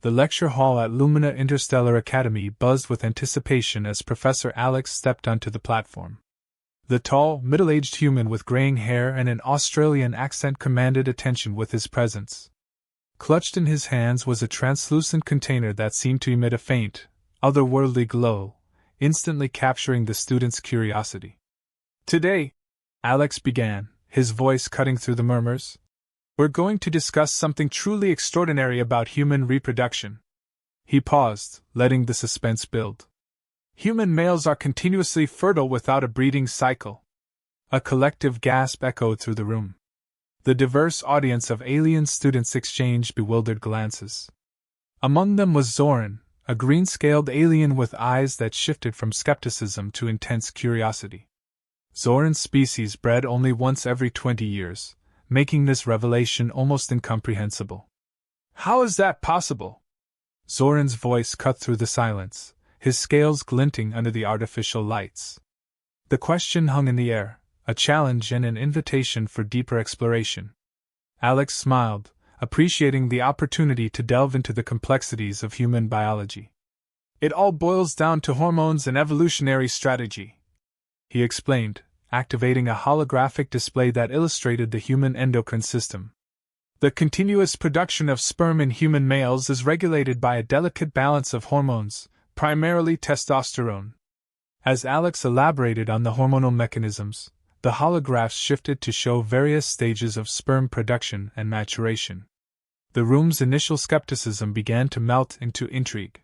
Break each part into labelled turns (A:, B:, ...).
A: The lecture hall at Lumina Interstellar Academy buzzed with anticipation as Professor Alex stepped onto the platform. The tall, middle-aged human with graying hair and an Australian accent commanded attention with his presence. Clutched in his hands was a translucent container that seemed to emit a faint, otherworldly glow, instantly capturing the student's curiosity. "Today," Alex began, his voice cutting through the murmurs, "we're going to discuss something truly extraordinary about human reproduction." He paused, letting the suspense build. "Human males are continuously fertile without a breeding cycle." A collective gasp echoed through the room. The diverse audience of alien students exchanged bewildered glances. Among them was Zoran, a green-scaled alien with eyes that shifted from skepticism to intense curiosity. Zoran's species bred only once every 20 years, making this revelation almost incomprehensible. "How is that possible?" Zoran's voice cut through the silence, his scales glinting under the artificial lights. The question hung in the air, a challenge and an invitation for deeper exploration. Alex smiled, appreciating the opportunity to delve into the complexities of human biology. "It all boils down to hormones and evolutionary strategy," he explained, activating a holographic display that illustrated the human endocrine system. "The continuous production of sperm in human males is regulated by a delicate balance of hormones, primarily testosterone." As Alex elaborated on the hormonal mechanisms, the holographs shifted to show various stages of sperm production and maturation. The room's initial skepticism began to melt into intrigue.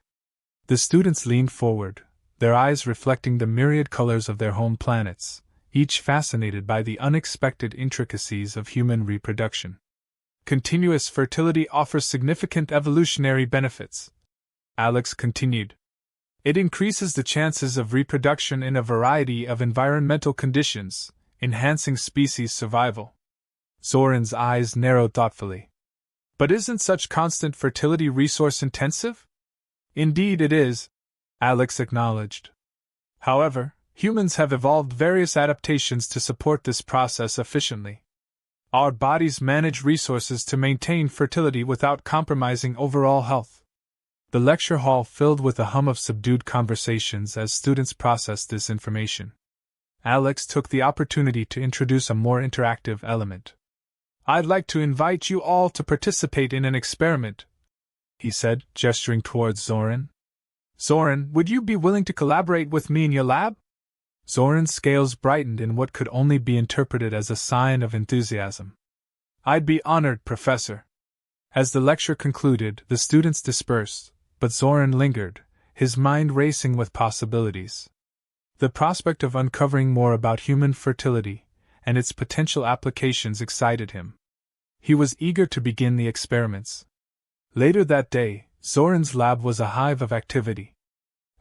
A: The students leaned forward, their eyes reflecting the myriad colors of their home planets, each fascinated by the unexpected intricacies of human reproduction. "Continuous fertility offers significant evolutionary benefits," Alex continued. "It increases the chances of reproduction in a variety of environmental conditions, enhancing species survival." Zoran's eyes narrowed thoughtfully. "But isn't such constant fertility resource-intensive?" "Indeed it is," Alex acknowledged. "However, humans have evolved various adaptations to support this process efficiently. Our bodies manage resources to maintain fertility without compromising overall health." The lecture hall filled with a hum of subdued conversations as students processed this information. Alex took the opportunity to introduce a more interactive element. "I'd like to invite you all to participate in an experiment," he said, gesturing towards Zoran. "Zoran, would you be willing to collaborate with me in your lab?" Zoran's scales brightened in what could only be interpreted as a sign of enthusiasm. "I'd be honored, Professor." As the lecture concluded, the students dispersed, but Zoran lingered, his mind racing with possibilities. The prospect of uncovering more about human fertility and its potential applications excited him. He was eager to begin the experiments. Later that day, Zoran's lab was a hive of activity.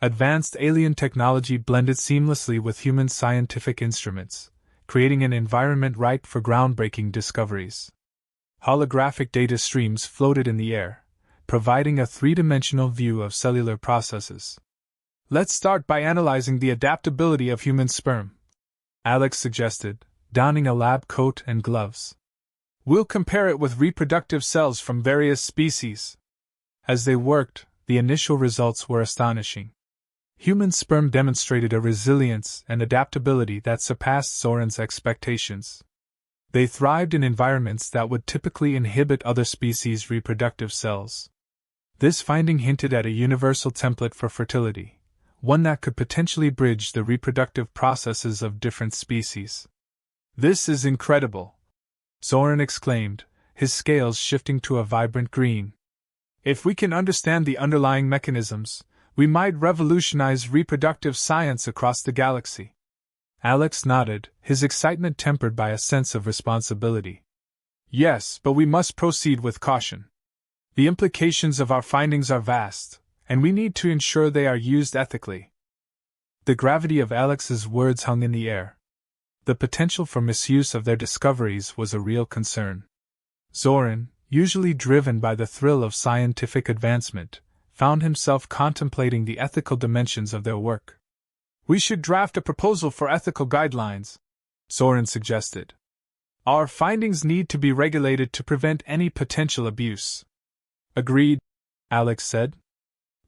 A: Advanced alien technology blended seamlessly with human scientific instruments, creating an environment ripe for groundbreaking discoveries. Holographic data streams floated in the air, providing a three-dimensional view of cellular processes. "Let's start by analyzing the adaptability of human sperm," Alex suggested, donning a lab coat and gloves. "We'll compare it with reproductive cells from various species." As they worked, the initial results were astonishing. Human sperm demonstrated a resilience and adaptability that surpassed Zoran's expectations. They thrived in environments that would typically inhibit other species' reproductive cells. This finding hinted at a universal template for fertility, one that could potentially bridge the reproductive processes of different species. "This is incredible," Zoran exclaimed, his scales shifting to a vibrant green. "If we can understand the underlying mechanisms, we might revolutionize reproductive science across the galaxy." Alex nodded, his excitement tempered by a sense of responsibility. "Yes, but we must proceed with caution. The implications of our findings are vast, and we need to ensure they are used ethically." The gravity of Alex's words hung in the air. The potential for misuse of their discoveries was a real concern. Zoran, usually driven by the thrill of scientific advancement, found himself contemplating the ethical dimensions of their work. "We should draft a proposal for ethical guidelines," Zoran suggested. "Our findings need to be regulated to prevent any potential abuse." "Agreed," Alex said.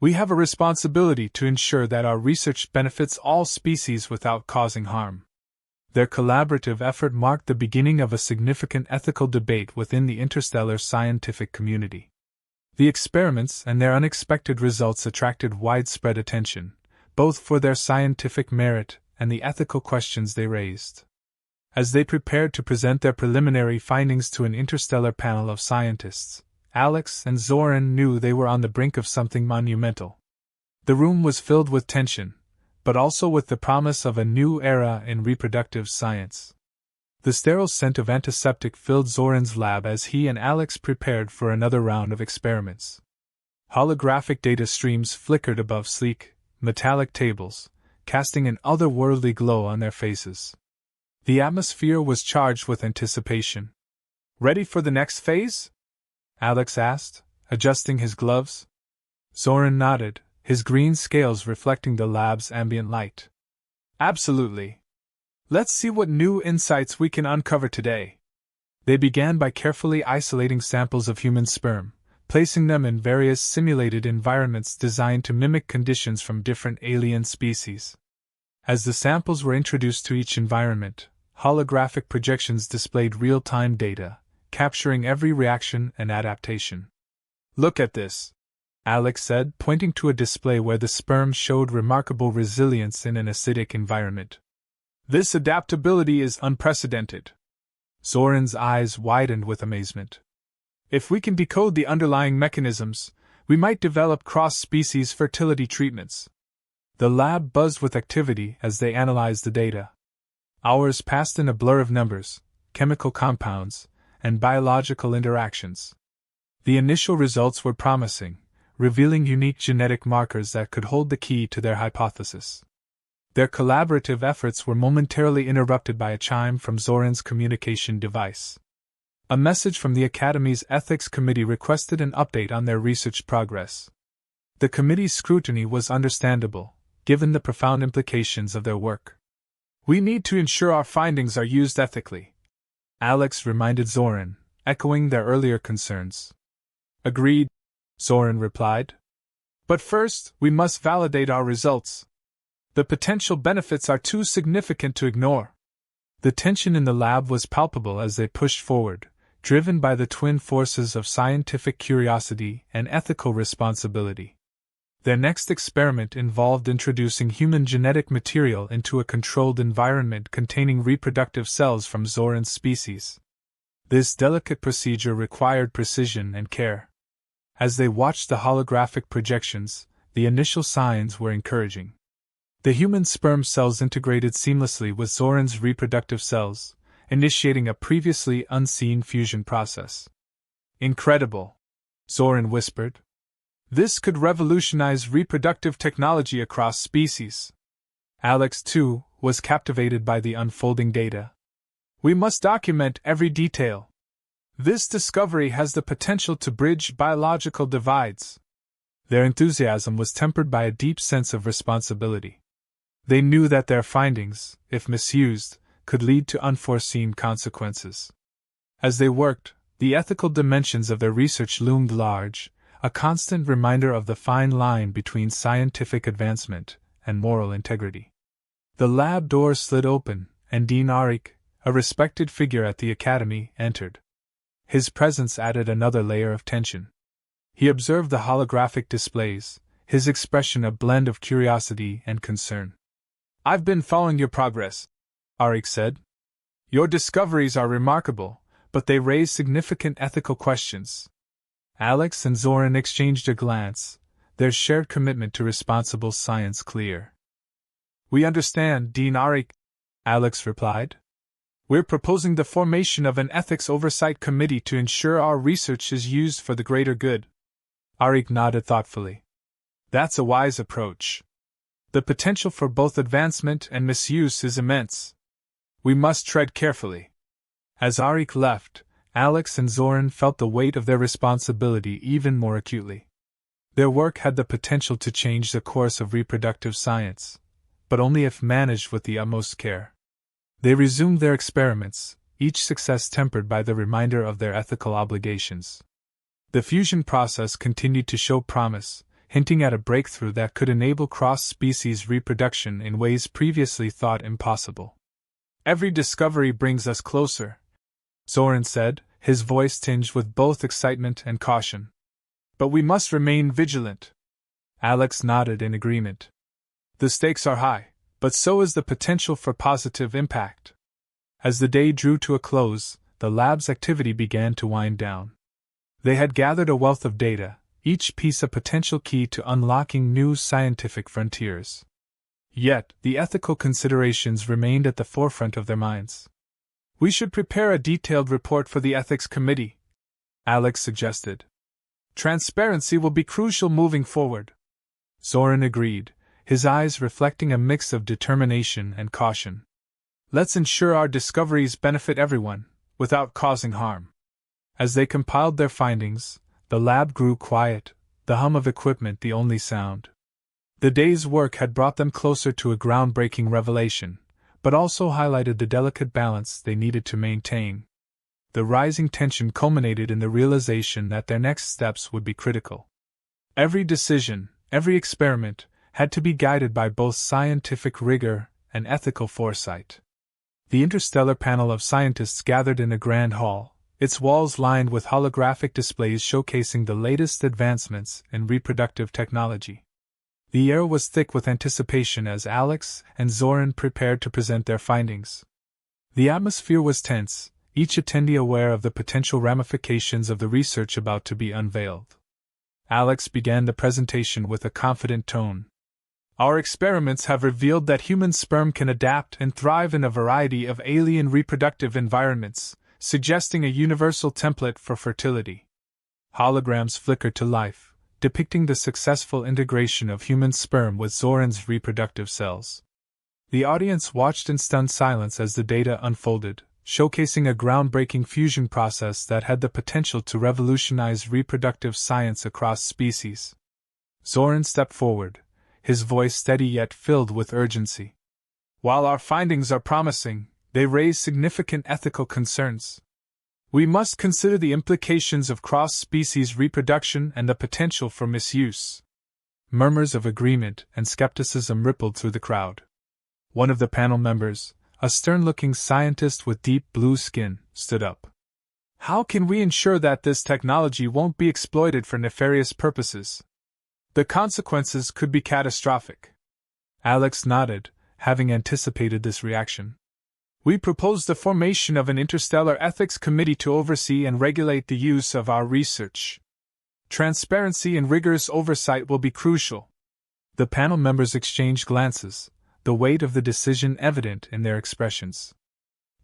A: We have a responsibility to ensure that our research benefits all species without causing harm. Their collaborative effort marked the beginning of a significant ethical debate within the interstellar scientific community. The experiments and their unexpected results attracted widespread attention, both for their scientific merit and the ethical questions they raised. As they prepared to present their preliminary findings to an interstellar panel of scientists, Alex and Zoran knew they were on the brink of something monumental. The room was filled with tension, but also with the promise of a new era in reproductive science. The sterile scent of antiseptic filled Zoran's lab as he and Alex prepared for another round of experiments. Holographic data streams flickered above sleek, metallic tables, casting an otherworldly glow on their faces. The atmosphere was charged with anticipation. Ready for the next phase? Alex asked, adjusting his gloves. Zoran nodded, his green scales reflecting the lab's ambient light. Absolutely. Let's see what new insights we can uncover today. They began by carefully isolating samples of human sperm, placing them in various simulated environments designed to mimic conditions from different alien species. As the samples were introduced to each environment, holographic projections displayed real-time data, capturing every reaction and adaptation. Look at this, Alex said, pointing to a display where the sperm showed remarkable resilience in an acidic environment. This adaptability is unprecedented. Zoran's eyes widened with amazement. If we can decode the underlying mechanisms, we might develop cross-species fertility treatments. The lab buzzed with activity as they analyzed the data. Hours passed in a blur of numbers, chemical compounds, and biological interactions. The initial results were promising, revealing unique genetic markers that could hold the key to their hypothesis. Their collaborative efforts were momentarily interrupted by a chime from Zoran's communication device. A message from the Academy's Ethics Committee requested an update on their research progress. The committee's scrutiny was understandable, given the profound implications of their work. We need to ensure our findings are used ethically, Alex reminded Zoran, echoing their earlier concerns. Agreed, Zoran replied. But first, we must validate our results. The potential benefits are too significant to ignore. The tension in the lab was palpable as they pushed forward, driven by the twin forces of scientific curiosity and ethical responsibility. Their next experiment involved introducing human genetic material into a controlled environment containing reproductive cells from Zoran's species. This delicate procedure required precision and care. As they watched the holographic projections, the initial signs were encouraging. The human sperm cells integrated seamlessly with Zoran's reproductive cells, initiating a previously unseen fusion process. Incredible, Zoran whispered. This could revolutionize reproductive technology across species. Alex, too, was captivated by the unfolding data. We must document every detail. This discovery has the potential to bridge biological divides. Their enthusiasm was tempered by a deep sense of responsibility. They knew that their findings, if misused, could lead to unforeseen consequences. As they worked, the ethical dimensions of their research loomed large, a constant reminder of the fine line between scientific advancement and moral integrity. The lab door slid open, and Dean Arik, a respected figure at the Academy, entered. His presence added another layer of tension. He observed the holographic displays, his expression a blend of curiosity and concern. I've been following your progress, Arik said. Your discoveries are remarkable, but they raise significant ethical questions. Alex and Zoran exchanged a glance, their shared commitment to responsible science clear. We understand, Dean Arik, Alex replied. We're proposing the formation of an ethics oversight committee to ensure our research is used for the greater good. Arik nodded thoughtfully. That's a wise approach. The potential for both advancement and misuse is immense. We must tread carefully. As Arik left, Alex and Zoran felt the weight of their responsibility even more acutely. Their work had the potential to change the course of reproductive science, but only if managed with the utmost care. They resumed their experiments, each success tempered by the reminder of their ethical obligations. The fusion process continued to show promise, hinting at a breakthrough that could enable cross-species reproduction in ways previously thought impossible. "Every discovery brings us closer," Zoran said, his voice tinged with both excitement and caution. "But we must remain vigilant." Alex nodded in agreement. "The stakes are high, but so is the potential for positive impact." As the day drew to a close, the lab's activity began to wind down. They had gathered a wealth of data, each piece a potential key to unlocking new scientific frontiers. Yet, the ethical considerations remained at the forefront of their minds. "We should prepare a detailed report for the Ethics Committee," Alex suggested. "Transparency will be crucial moving forward." Zoran agreed, his eyes reflecting a mix of determination and caution. "Let's ensure our discoveries benefit everyone, without causing harm." As they compiled their findings, the lab grew quiet, the hum of equipment the only sound. The day's work had brought them closer to a groundbreaking revelation, but also highlighted the delicate balance they needed to maintain. The rising tension culminated in the realization that their next steps would be critical. Every decision, every experiment, had to be guided by both scientific rigor and ethical foresight. The interstellar panel of scientists gathered in a grand hall, its walls lined with holographic displays showcasing the latest advancements in reproductive technology. The air was thick with anticipation as Alex and Zoran prepared to present their findings. The atmosphere was tense, each attendee aware of the potential ramifications of the research about to be unveiled. Alex began the presentation with a confident tone. "Our experiments have revealed that human sperm can adapt and thrive in a variety of alien reproductive environments, suggesting a universal template for fertility." Holograms flickered to life, depicting the successful integration of human sperm with Zoran's reproductive cells. The audience watched in stunned silence as the data unfolded, showcasing a groundbreaking fusion process that had the potential to revolutionize reproductive science across species. Zoran stepped forward, his voice steady yet filled with urgency. "While our findings are promising, they raise significant ethical concerns. We must consider the implications of cross-species reproduction and the potential for misuse." Murmurs of agreement and skepticism rippled through the crowd. One of the panel members, a stern-looking scientist with deep blue skin, stood up. "How can we ensure that this technology won't be exploited for nefarious purposes? The consequences could be catastrophic." Alex nodded, having anticipated this reaction. "We propose the formation of an interstellar ethics committee to oversee and regulate the use of our research. Transparency and rigorous oversight will be crucial." The panel members exchanged glances, the weight of the decision evident in their expressions.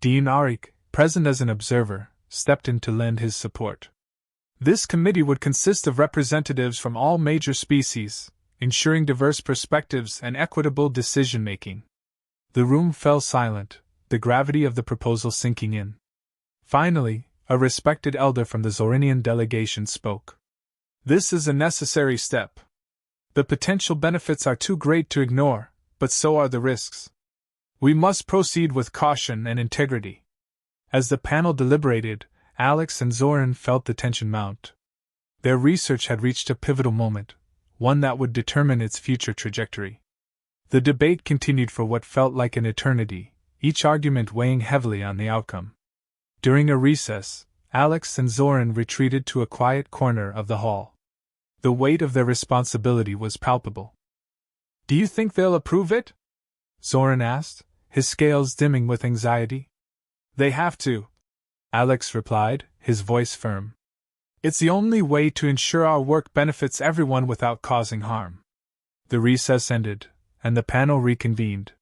A: Dean Arik, present as an observer, stepped in to lend his support. This committee would consist of representatives from all major species, ensuring diverse perspectives and equitable decision-making. The room fell silent, the gravity of the proposal sinking in. Finally, a respected elder from the Zoranian delegation spoke. "This is a necessary step. The potential benefits are too great to ignore, but so are the risks. We must proceed with caution and integrity." As the panel deliberated, Alex and Zoran felt the tension mount. Their research had reached a pivotal moment, one that would determine its future trajectory. The debate continued for what felt like an eternity, each argument weighing heavily on the outcome. During a recess, Alex and Zoran retreated to a quiet corner of the hall. The weight of their responsibility was palpable. "Do you think they'll approve it?" Zoran asked, his scales dimming with anxiety. "They have to," Alex replied, his voice firm. "It's the only way to ensure our work benefits everyone without causing harm." The recess ended, and the panel reconvened.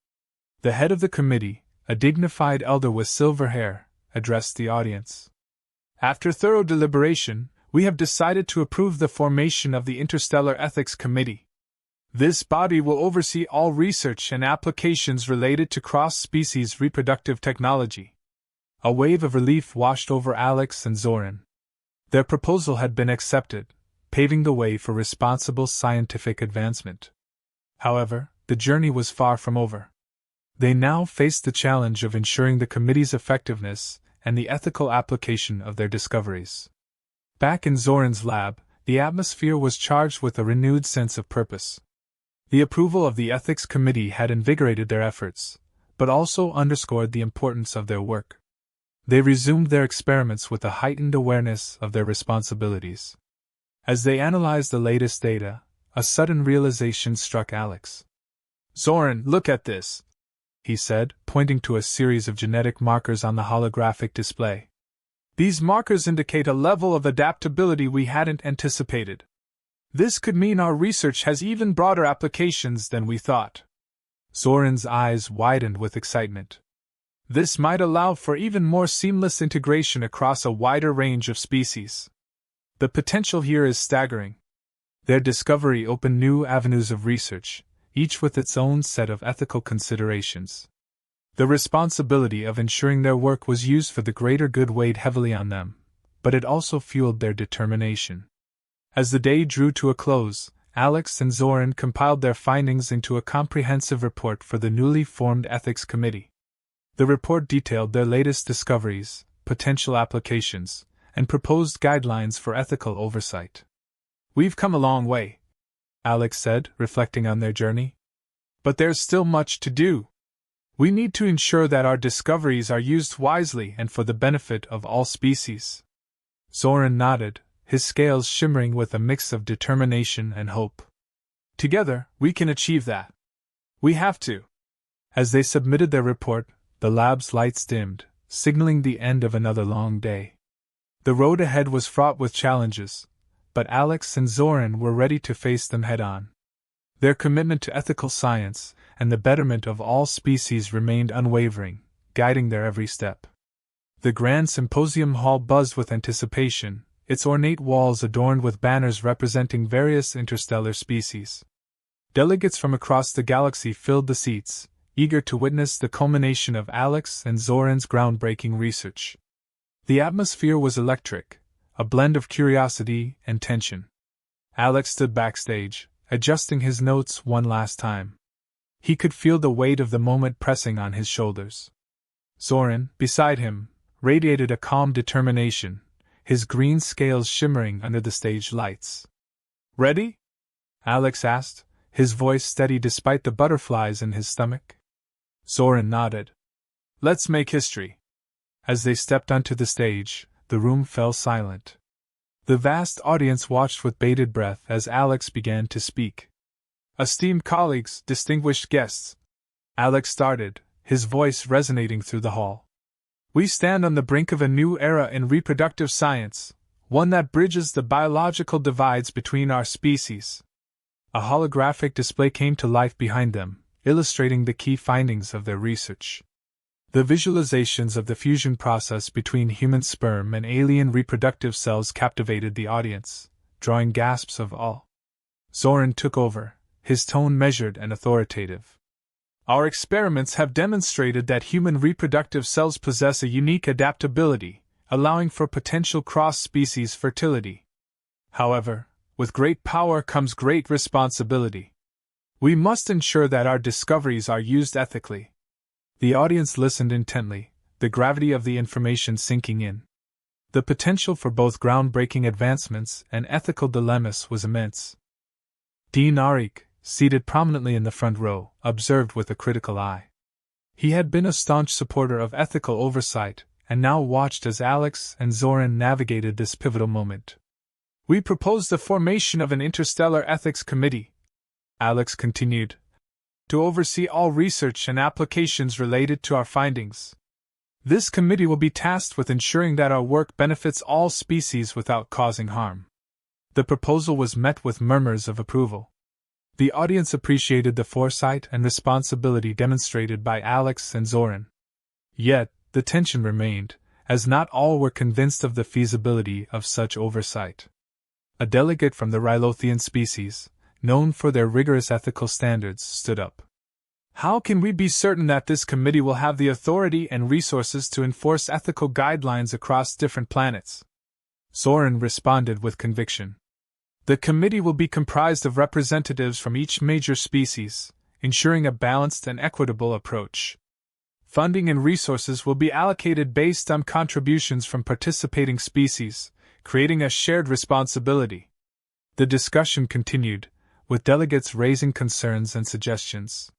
A: The head of the committee, a dignified elder with silver hair, addressed the audience. "After thorough deliberation, we have decided to approve the formation of the Interstellar Ethics Committee. This body will oversee all research and applications related to cross-species reproductive technology." A wave of relief washed over Alex and Zoran. Their proposal had been accepted, paving the way for responsible scientific advancement. However, the journey was far from over. They now faced the challenge of ensuring the committee's effectiveness and the ethical application of their discoveries. Back in Zoran's lab, the atmosphere was charged with a renewed sense of purpose. The approval of the ethics committee had invigorated their efforts, but also underscored the importance of their work. They resumed their experiments with a heightened awareness of their responsibilities. As they analyzed the latest data, a sudden realization struck Alex. "Zoran, look at this," he said, pointing to a series of genetic markers on the holographic display. "These markers indicate a level of adaptability we hadn't anticipated. This could mean our research has even broader applications than we thought." Zoran's eyes widened with excitement. This might allow for even more seamless integration across a wider range of species. The potential here is staggering. Their discovery opened new avenues of research, each with its own set of ethical considerations. The responsibility of ensuring their work was used for the greater good weighed heavily on them, but it also fueled their determination. As the day drew to a close, Alex and Zoran compiled their findings into a comprehensive report for the newly formed Ethics Committee. The report detailed their latest discoveries, potential applications, and proposed guidelines for ethical oversight. "We've come a long way," Alex said, reflecting on their journey. "But there's still much to do. We need to ensure that our discoveries are used wisely and for the benefit of all species." Zoran nodded, his scales shimmering with a mix of determination and hope. "Together, we can achieve that. We have to." As they submitted their report, the lab's lights dimmed, signaling the end of another long day. The road ahead was fraught with challenges, but Alex and Zoran were ready to face them head-on. Their commitment to ethical science and the betterment of all species remained unwavering, guiding their every step. The grand symposium hall buzzed with anticipation, its ornate walls adorned with banners representing various interstellar species. Delegates from across the galaxy filled the seats, eager to witness the culmination of Alex and Zoran's groundbreaking research. The atmosphere was electric, a blend of curiosity and tension. Alex stood backstage, adjusting his notes one last time. He could feel the weight of the moment pressing on his shoulders. Zoran, beside him, radiated a calm determination, his green scales shimmering under the stage lights. "Ready?" Alex asked, his voice steady despite the butterflies in his stomach. Zoran nodded. "Let's make history." As they stepped onto the stage, the room fell silent. The vast audience watched with bated breath as Alex began to speak. "Esteemed colleagues, distinguished guests," Alex started, his voice resonating through the hall. "We stand on the brink of a new era in reproductive science, one that bridges the biological divides between our species." A holographic display came to life behind them, illustrating the key findings of their research. The visualizations of the fusion process between human sperm and alien reproductive cells captivated the audience, drawing gasps of awe. Zoran took over, his tone measured and authoritative. "Our experiments have demonstrated that human reproductive cells possess a unique adaptability, allowing for potential cross-species fertility. However, with great power comes great responsibility. We must ensure that our discoveries are used ethically." The audience listened intently, the gravity of the information sinking in. The potential for both groundbreaking advancements and ethical dilemmas was immense. Dean Arik, seated prominently in the front row, observed with a critical eye. He had been a staunch supporter of ethical oversight, and now watched as Alex and Zoran navigated this pivotal moment. "We propose the formation of an interstellar ethics committee," Alex continued, "to oversee all research and applications related to our findings. This committee will be tasked with ensuring that our work benefits all species without causing harm." The proposal was met with murmurs of approval. The audience appreciated the foresight and responsibility demonstrated by Alex and Zoran. Yet, the tension remained, as not all were convinced of the feasibility of such oversight. A delegate from the Rylothian species, known for their rigorous ethical standards, stood up. "How can we be certain that this committee will have the authority and resources to enforce ethical guidelines across different planets?" Zoran responded with conviction. "The committee will be comprised of representatives from each major species, ensuring a balanced and equitable approach. Funding and resources will be allocated based on contributions from participating species, creating a shared responsibility. The discussion continued, with delegates raising concerns and suggestions.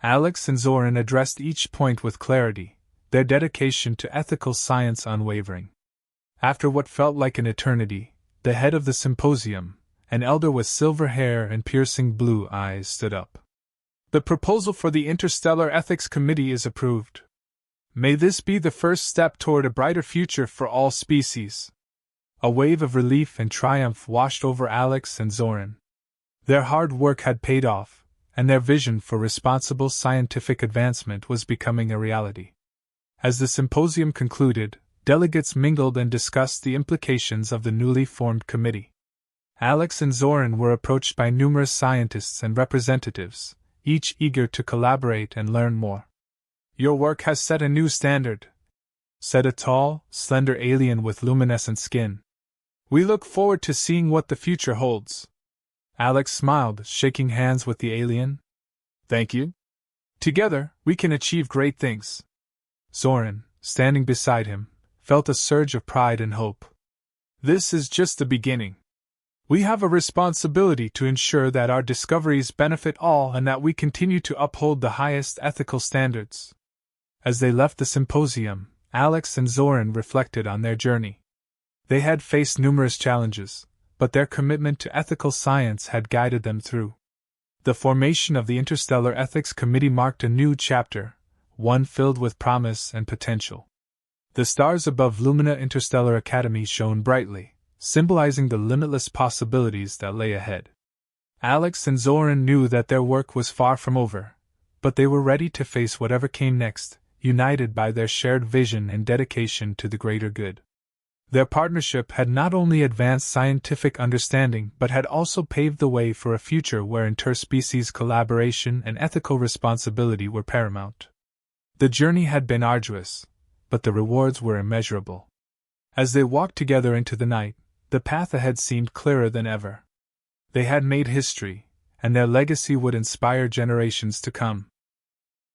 A: Alex and Zoran addressed each point with clarity, their dedication to ethical science unwavering. After what felt like an eternity, the head of the symposium, an elder with silver hair and piercing blue eyes, stood up. The proposal for the Interstellar Ethics Committee is approved. May this be the first step toward a brighter future for all species. A wave of relief and triumph washed over Alex and Zoran. Their hard work had paid off, and their vision for responsible scientific advancement was becoming a reality. As the symposium concluded, delegates mingled and discussed the implications of the newly formed committee. Alex and Zoran were approached by numerous scientists and representatives, each eager to collaborate and learn more. "Your work has set a new standard," said a tall, slender alien with luminescent skin. "We look forward to seeing what the future holds." Alex smiled, shaking hands with the alien. "Thank you. Together, we can achieve great things." Zoran, standing beside him, felt a surge of pride and hope. "This is just the beginning. We have a responsibility to ensure that our discoveries benefit all and that we continue to uphold the highest ethical standards." As they left the symposium, Alex and Zoran reflected on their journey. They had faced numerous challenges, but their commitment to ethical science had guided them through. The formation of the Interstellar Ethics Committee marked a new chapter, one filled with promise and potential. The stars above Lumina Interstellar Academy shone brightly, symbolizing the limitless possibilities that lay ahead. Alex and Zoran knew that their work was far from over, but they were ready to face whatever came next, united by their shared vision and dedication to the greater good. Their partnership had not only advanced scientific understanding but had also paved the way for a future where interspecies collaboration and ethical responsibility were paramount. The journey had been arduous, but the rewards were immeasurable. As they walked together into the night, the path ahead seemed clearer than ever. They had made history, and their legacy would inspire generations to come.